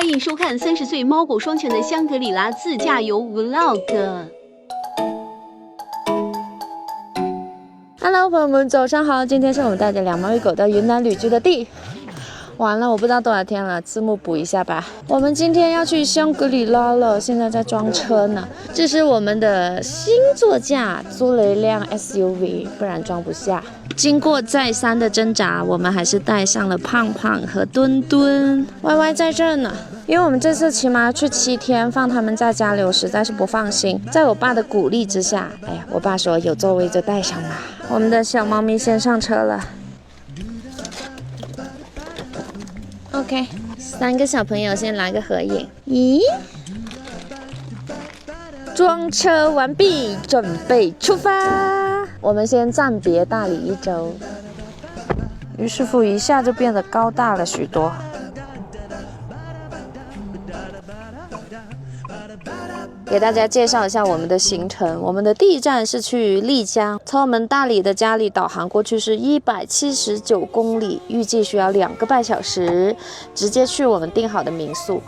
欢迎收看30岁猫狗双全的香格里拉自驾游 Vlog。Hello， 朋友们，早上好！今天是我们带着2猫1狗到云南旅居的完了，我不知道多少天了，字幕补一下吧。我们今天要去香格里拉了，现在在装车呢。这是我们的新座驾，租了一辆 SUV， 不然装不下。经过再三的挣扎，我们还是带上了胖胖和墩墩。歪歪在这呢，因为我们这次起码要去7天，放他们在家里我实在是不放心。在我爸的鼓励之下，哎呀，我爸说有座位就带上吧。我们的小猫咪先上车了。OK， 3个小朋友先来个合影。咦，装车完毕，准备出发。我们先暂别大理1周。于师傅一下就变得高大了许多。给大家介绍一下我们的行程。我们的第一站是去丽江，从我们大理的家里导航过去是179公里，预计需要2个半小时，直接去我们订好的民宿。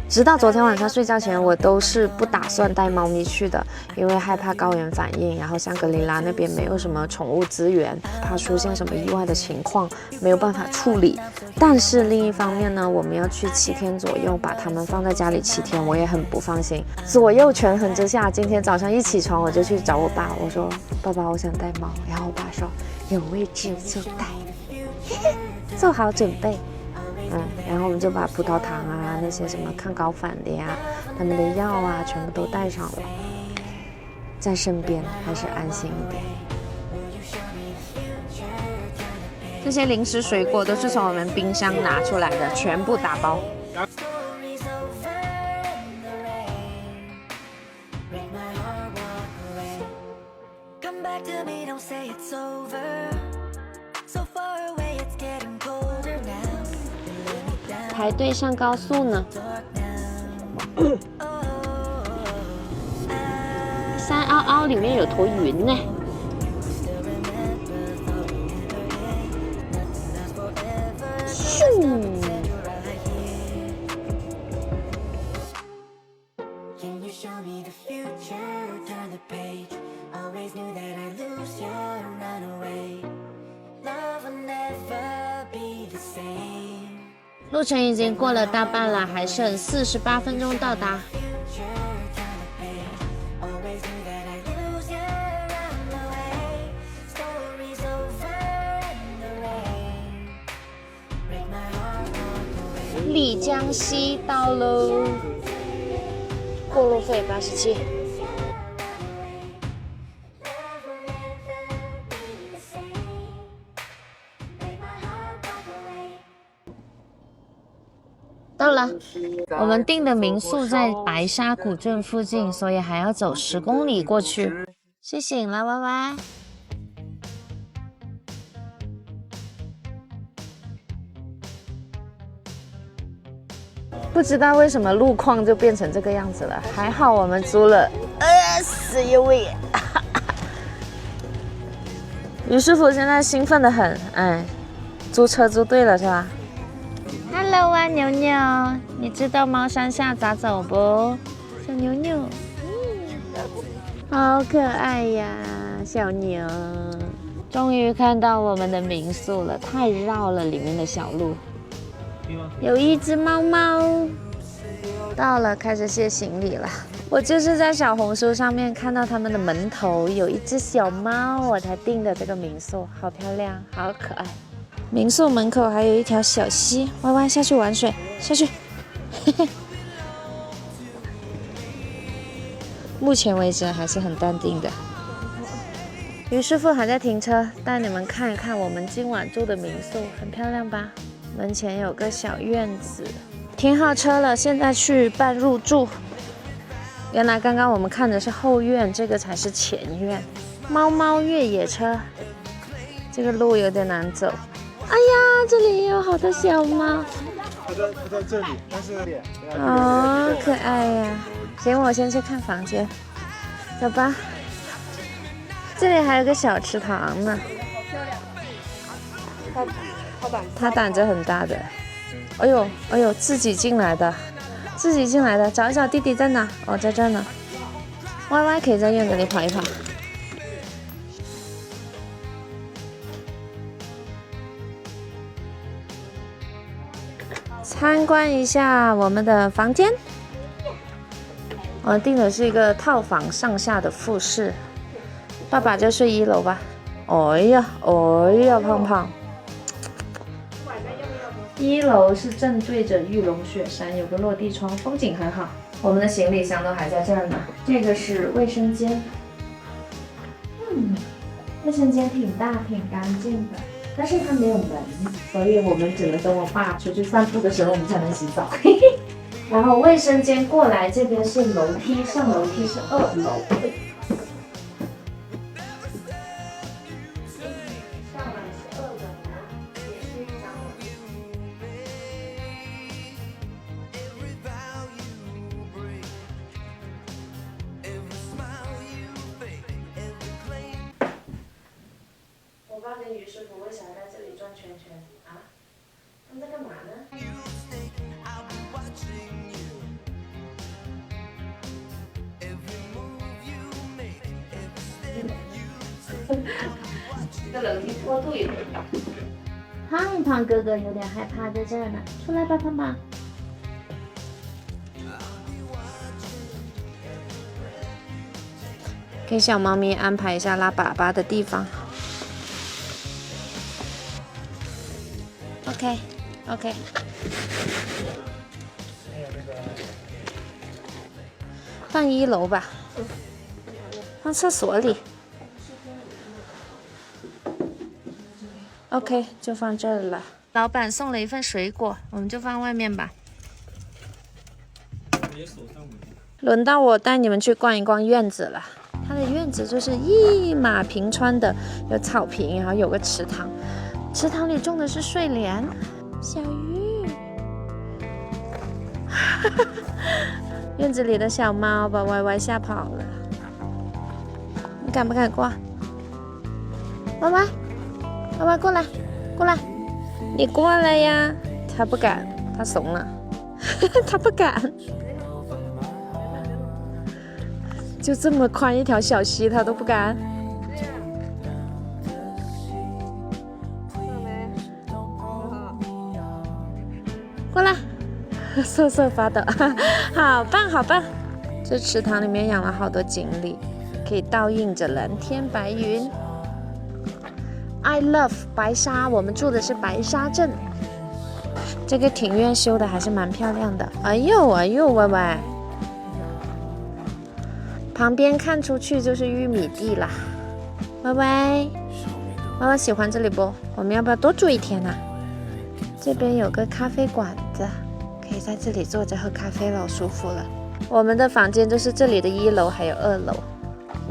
直到昨天晚上睡觉前，我都是不打算带猫咪去的，因为害怕高原反应，然后香格里拉那边没有什么宠物资源，怕出现什么意外的情况，没有办法处理。但是另一方面呢，我们要去7天左右，把它们放在家里7天，我也很不放心。左右权衡之下，今天早上一起床我就去找我爸，我说爸爸，我想带猫，然后我爸说有位置就带，做好准备。然后我们就把葡萄糖啊，那些什么抗高反的呀，他们的药啊，全部都带上了，在身边还是安心一点。这些零食水果都是从我们冰箱拿出来的，全部打包。排队上高速呢。山凹凹里面有坨云呢。路程已经过了大半了，还剩48分钟到达。丽江西到喽，过路费87。到了，我们订的民宿在白沙古镇附近，所以还要走10公里过去。睡醒了，歪歪。不知道为什么路况就变成这个样子了，还好我们租了SUV。于师傅现在兴奋得很，租车租对了是吧？Hello 啊，牛牛，你知道猫山下咋走不？小牛牛，好可爱呀，小牛。终于看到我们的民宿了，太绕了，里面的小路。有一只猫猫，到了，开始卸行李了。我就是在小红书上面看到他们的门头有一只小猫，我才订的这个民宿，好漂亮，好可爱。民宿门口还有一条小溪，歪歪下去玩水，下去。目前为止还是很淡定的。于师傅还在停车，带你们看一看我们今晚住的民宿，很漂亮吧？门前有个小院子。停好车了，现在去办入住。原来刚刚我们看的是后院，这个才是前院。猫猫越野车，这个路有点难走。哎呀，这里也有好多小猫。它在这里，但是好可爱呀！行，我先去看房间。走吧。这里还有个小池塘呢。它胆子很大的。哎呦哎呦，自己进来的，自己进来的，找一找弟弟在哪？哦，在这儿呢。歪歪可以在院子里跑一跑。参观一下我们的房间。我订的是一个套房上下的复式。爸爸就睡1楼吧。哎呀，哎呀，胖胖。1楼是正对着玉龙雪山，有个落地窗，风景很好。我们的行李箱都还在这儿呢。这个是卫生间，卫生间挺大挺干净的，但是它没有门，所以我们只能等我爸出去散步的时候，我们才能洗澡。然后卫生间过来这边是楼梯，上楼梯是2楼。我爸跟于师傅为啥在这里转圈圈啊？他们在干嘛呢？这个楼梯坡度有点高。胖胖哥哥有点害怕在这儿呢，出来吧，胖胖。给小猫咪安排一下拉粑粑的地方。OK， 放1楼吧，放厕所里。OK， 就放这儿了。老板送了一份水果，我们就放外面吧。轮到我带你们去逛一逛院子了。它的院子就是一马平川的，有草坪，然后有个池塘，池塘里种的是睡莲。小鱼，院子里的小猫把歪歪吓跑了。你敢不敢过？歪歪，歪歪过来，过来，你过来呀！它不敢，它怂了，它不敢。就这么宽一条小溪，它都不敢。过来，瑟瑟发抖，好棒好棒！这池塘里面养了好多锦鲤，可以倒映着蓝天白云。I love 白沙，我们住的是白沙镇。这个庭院修的还是蛮漂亮的。哎呦哎呦，歪歪！旁边看出去就是玉米地啦。歪歪，歪歪喜欢这里不？我们要不要多住一天啊？这边有个咖啡馆子，可以在这里坐着喝咖啡了，舒服了。我们的房间就是这里的1楼还有2楼。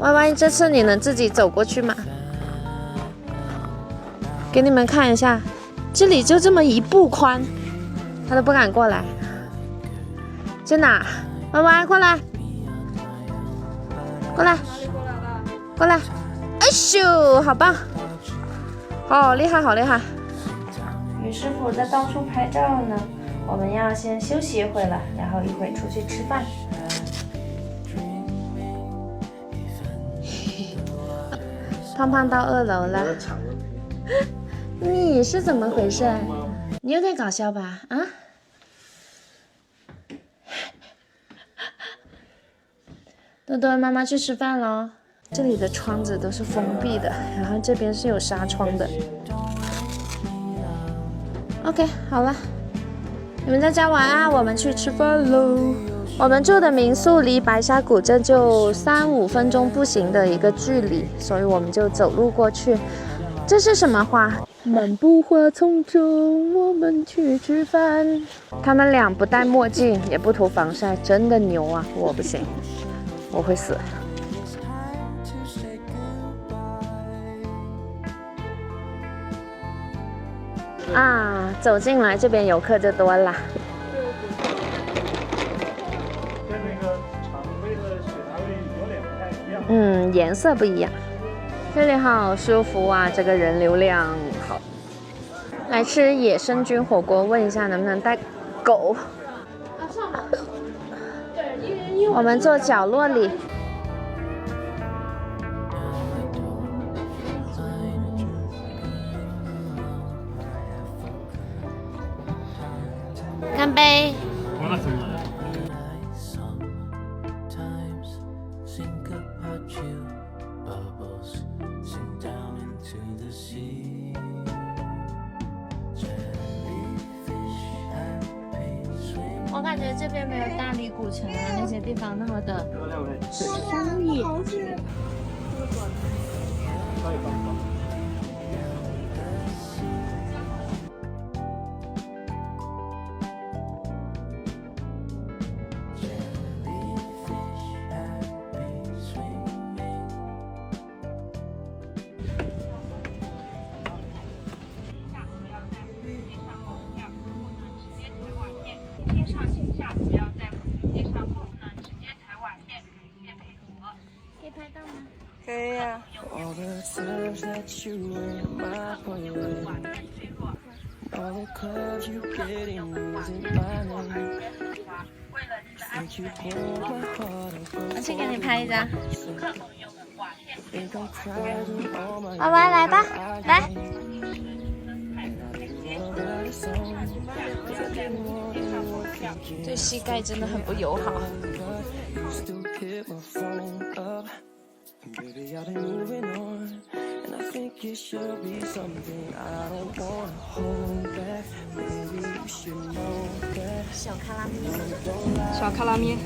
歪歪，这次你能自己走过去吗？给你们看一下，这里就这么1步宽，他都不敢过来。在哪？歪歪，过来，过来，过来！哎咻，好棒，好厉害，好厉害！于师傅在到处拍照呢，我们要先休息一会了，然后一会出去吃饭。胖胖到2楼了，你是怎么回事？你有点搞笑吧？啊？多多，妈妈去吃饭喽。这里的窗子都是封闭的，然后这边是有纱窗的。OK， 好了，你们在家玩啊，我们去吃饭喽。我们住的民宿离白沙古镇就3-5分钟步行的一个距离，所以我们就走路过去。这是什么花？漫步花丛中，我们去吃饭。他们俩不戴墨镜，也不涂防晒，真的牛啊！我不行，我会死。啊，走进来这边游客就多了。跟那个常规的雪茶味有点不太一样。颜色不一样。这里好舒服啊，这个人流量好。来吃野生菌火锅，问一下能不能带狗？我们坐角落里。干杯！我感觉这边没有大理古城啊那些地方那么的商业。可以呀。我去给你拍一张。歪歪来吧，来。对膝盖真的很不友好。小卡拉咪，小卡拉咪。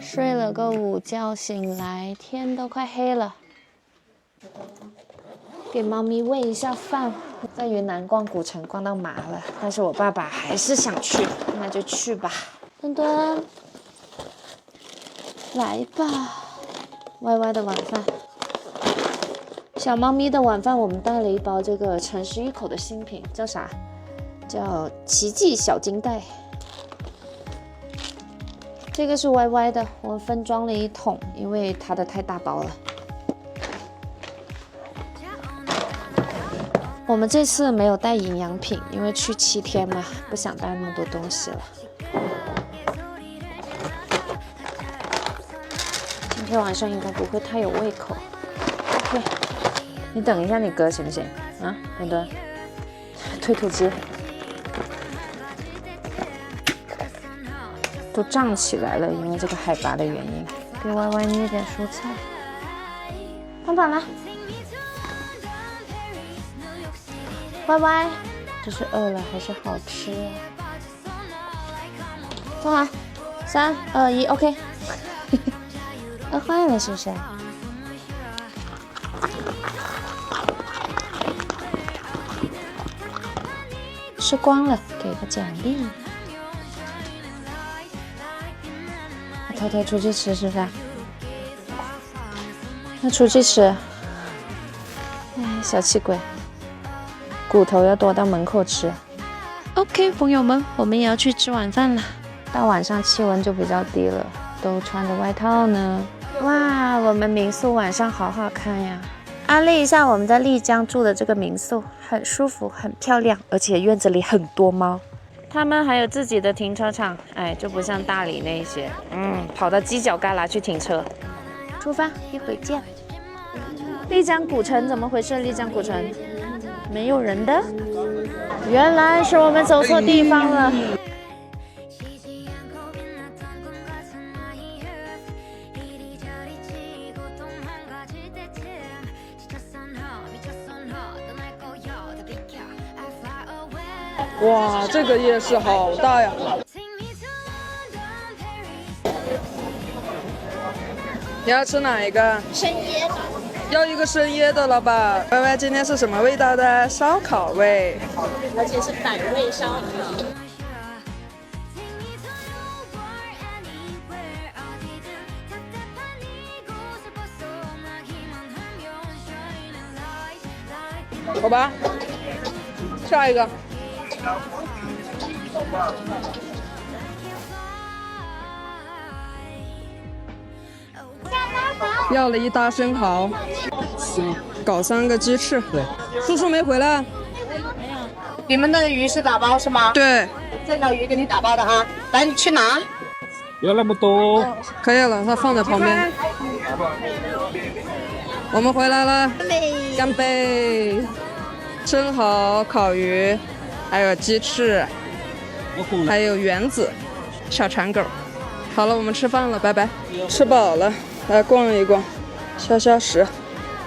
睡了个午觉，醒来天都快黑了。给猫咪喂一下饭。在云南逛古城逛到麻了，但是我爸爸还是想去，那就去吧。墩墩，来吧。歪歪的晚饭，小猫咪的晚饭，我们带了一包这个诚实一口的新品，叫啥？叫奇迹小金袋。这个是歪歪的，我分装了一桶，因为它的太大包了。我们这次没有带营养品，因为去7天嘛，不想带那么多东西了。今天晚上应该不会太有胃口。OK， 你等一下你哥行不行？啊，墩墩，推土机都胀起来了，因为这个海拔的原因。给歪歪捏点蔬菜。胖胖来。歪歪，这是饿了还是好吃啊？坐好，3、2、1 ，OK。饿坏了是不是？吃光了，给个奖励。偷偷出去吃是不是？那出去吃。哎，小气鬼。骨头要躲到门口吃。OK， 朋友们，我们也要去吃晚饭了。到晚上气温就比较低了，都穿着外套呢。哇，我们民宿晚上好好看呀！安利一下我们在丽江住的这个民宿，很舒服，很漂亮，而且院子里很多猫。他们还有自己的停车场，哎，就不像大理那些，跑到犄角旮旯去停车。出发，一会见。丽江古城怎么回事？丽江古城没有人的，原来是我们走错地方了。哇，这个夜市好大呀！你要吃哪一个？生椰的。要一个生椰的，老板。歪歪，今天是什么味道的？烧烤味，而且是傣味烧烤。好吧，下一个。要了一大生蚝，搞3个鸡翅。对，叔叔没回来。你们的鱼是打包是吗？对，这条鱼给你打包的啊，来你去拿。不要那么多。可以了，它放在旁边。我们回来了，干杯！生蚝、烤鱼，还有鸡翅，还有圆子、小馋狗。好了，我们吃饭了，拜拜。吃饱了，来逛一逛，消消食。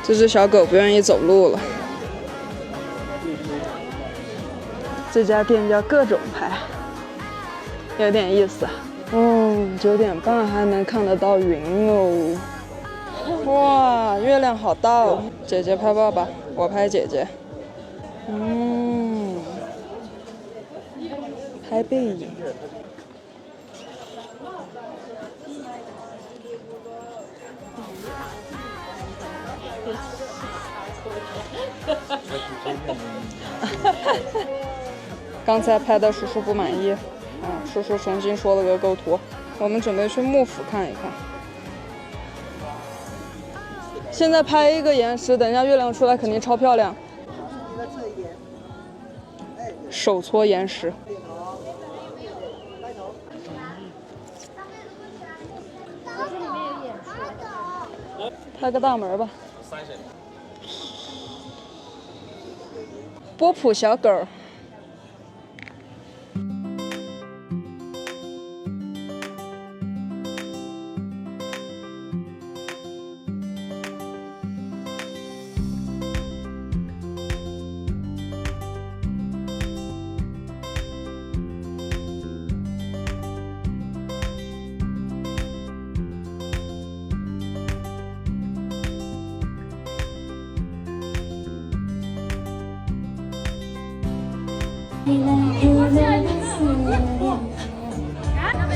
这只小狗不愿意走路了。这家店叫各种牌，有点意思。9点半还能看得到云哦。哇，月亮好大哦！姐姐拍爸爸，我拍姐姐。拍背影。刚才拍的叔叔不满意，叔叔重新说了个构图。我们准备去幕府看一看。现在拍一个岩石，等一下月亮出来肯定超漂亮。手搓岩石。拍个大门吧。波普小狗。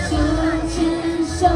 手牵手。